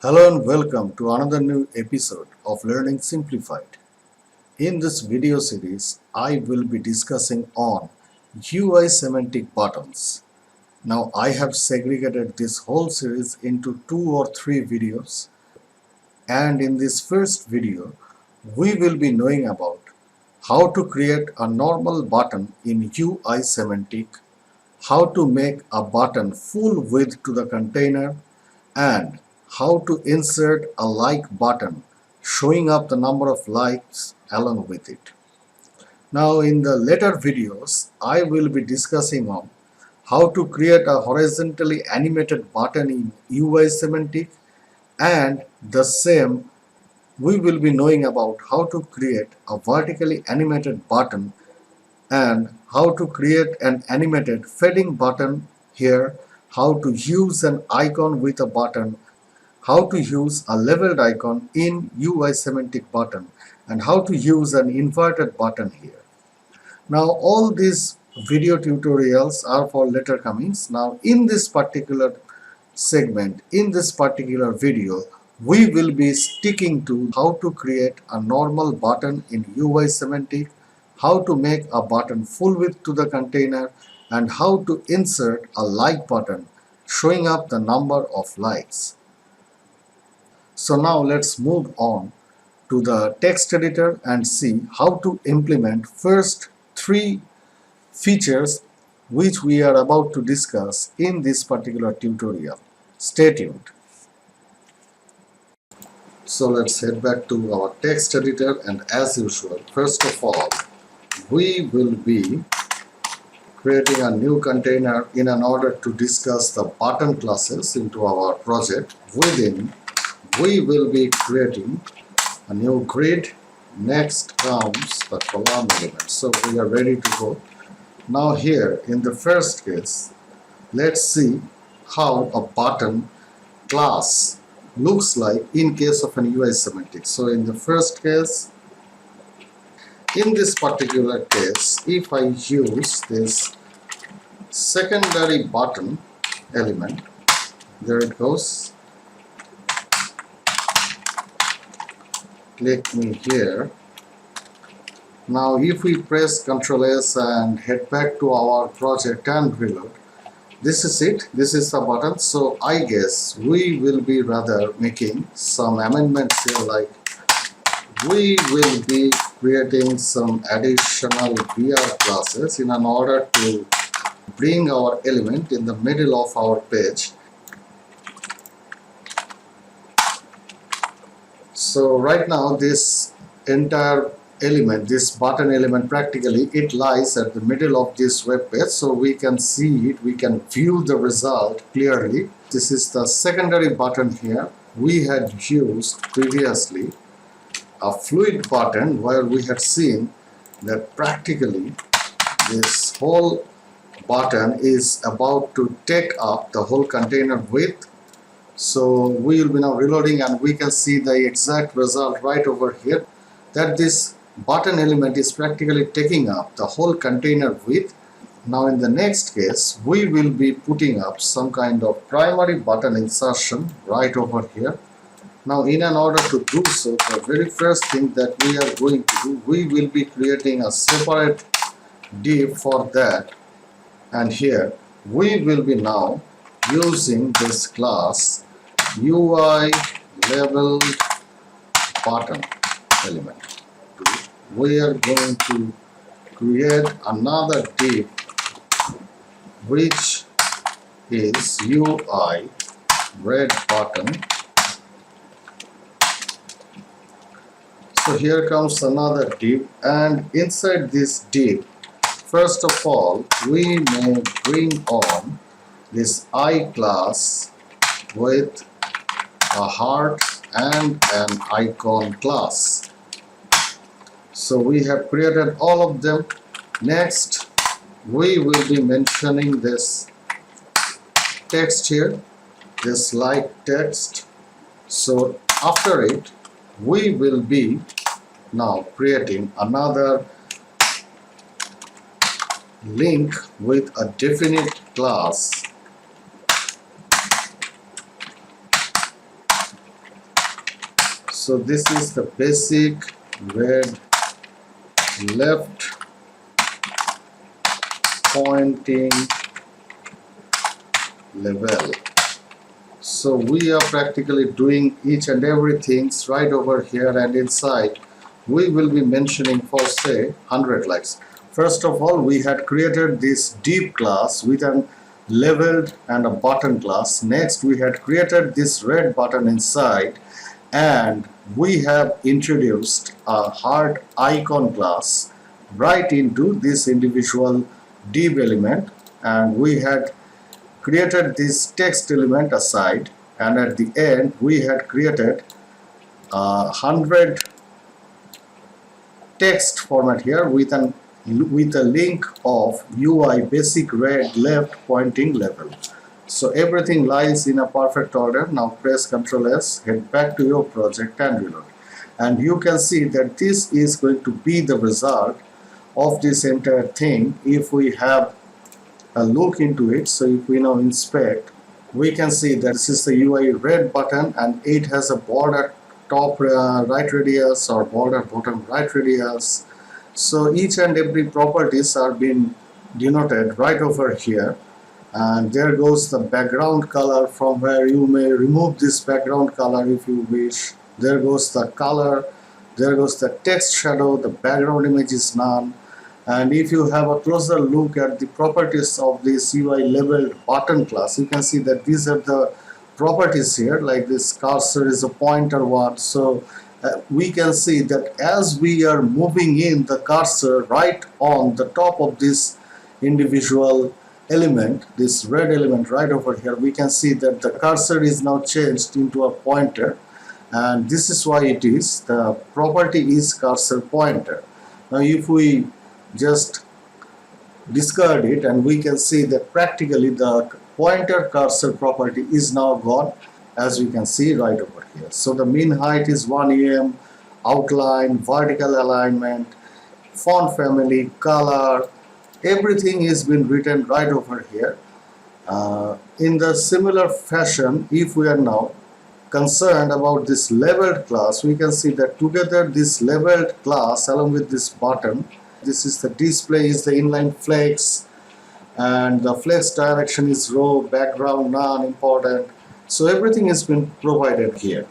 Hello and welcome to another new episode of Learning Simplified. In this video series, I will be discussing on UI semantic buttons. Now I have segregated this whole series into 2 or 3 videos, and in this first video, we will be knowing about how to create a normal button in UI semantic, how to make a button full width to the container, and how to insert a like button showing up the number of likes along with it. Now in the later videos I will be discussing on how to create a horizontally animated button in UI semantic, and the same we will be knowing about how to create a vertically animated button and how to create an animated fading button here, how to use an icon with a button, how to use a leveled icon in UI semantic button, and how to use an inverted button here. Now all these video tutorials are for later comings. Now in this particular segment, in this particular video, we will be sticking to how to create a normal button in UI semantic, how to make a button full width to the container, and how to insert a like button showing up the number of likes. So now let's move on to the text editor and see how to implement first 3 features which we are about to discuss in this particular tutorial. Stay tuned. So let's head back to our text editor, and as usual, first of all, we will be creating a new container in order to discuss the button classes into our project. Within, we will be creating a new grid. Next comes the column element. So we are ready to go. Now here in the first case, let's see how a button class looks like in case of an UI semantic. So in the first case, in this particular case, if I use this secondary button element, there it goes. Click me here. Now if we press Ctrl S and head back to our project and reload, this is it, this is the button. So I guess we will be rather making some amendments here, like we will be creating some additional VR classes in order to bring our element in the middle of our page. So right now this entire element, this button element, practically it lies at the middle of this web page, so we can see it, we can view the result clearly. This is the secondary button here. We had used previously a fluid button where we had seen that practically this whole button is about to take up the whole container width. So we will be now reloading, and we can see the exact result right over here, that this button element is practically taking up the whole container width. Now in the next case, we will be putting up some kind of primary button insertion right over here. Now in order to do so, the very first thing that we are going to do, we will be creating a separate div for that, and here we will be now using this class UI labeled button element. We are going to create another div which is UI red button. So here comes another div, and inside this div, first of all, we may bring on this I class with a heart and an icon class. So we have created all of them. Next, we will be mentioning this text here, this like text. So after it, we will be now creating another link with a definite class So this is the basic red left pointing level. So we are practically doing each and everything right over here, and inside we will be mentioning for say 100 likes. First of all, we had created this div class with an leveled and a button class. Next, we had created this red button inside, and we have introduced a heart icon class right into this individual div element, and we had created this text element aside, and at the end we had created 100 text format here with a link of UI basic red left pointing level. So everything lies in a perfect order. Now press Ctrl S, head back to your project and reload. And you can see that this is going to be the result of this entire thing if we have a look into it. So if we now inspect, we can see that this is the UI red button, and it has a border top right radius or border bottom right radius. So each and every properties are being denoted right over here. And there goes the background color, from where you may remove this background color if you wish. There goes the color, there goes the text shadow, the background image is none. And if you have a closer look at the properties of this UI labeled button class, you can see that these are the properties here, like this cursor is a pointer one. So we can see that as we are moving in the cursor right on the top of this individual element, this red element right over here, we can see that the cursor is now changed into a pointer, and this is why it is, the property is cursor pointer. Now if we just discard it, and we can see that practically the pointer cursor property is now gone, as we can see right over here. So the min height is 1 em, outline, vertical alignment, font family, color, everything is been written right over here. In the similar fashion, if we are now concerned about this labeled class, we can see that together this labeled class along with this button, this is the display is the inline flex, and the flex direction is row, background none important. So everything has been provided here.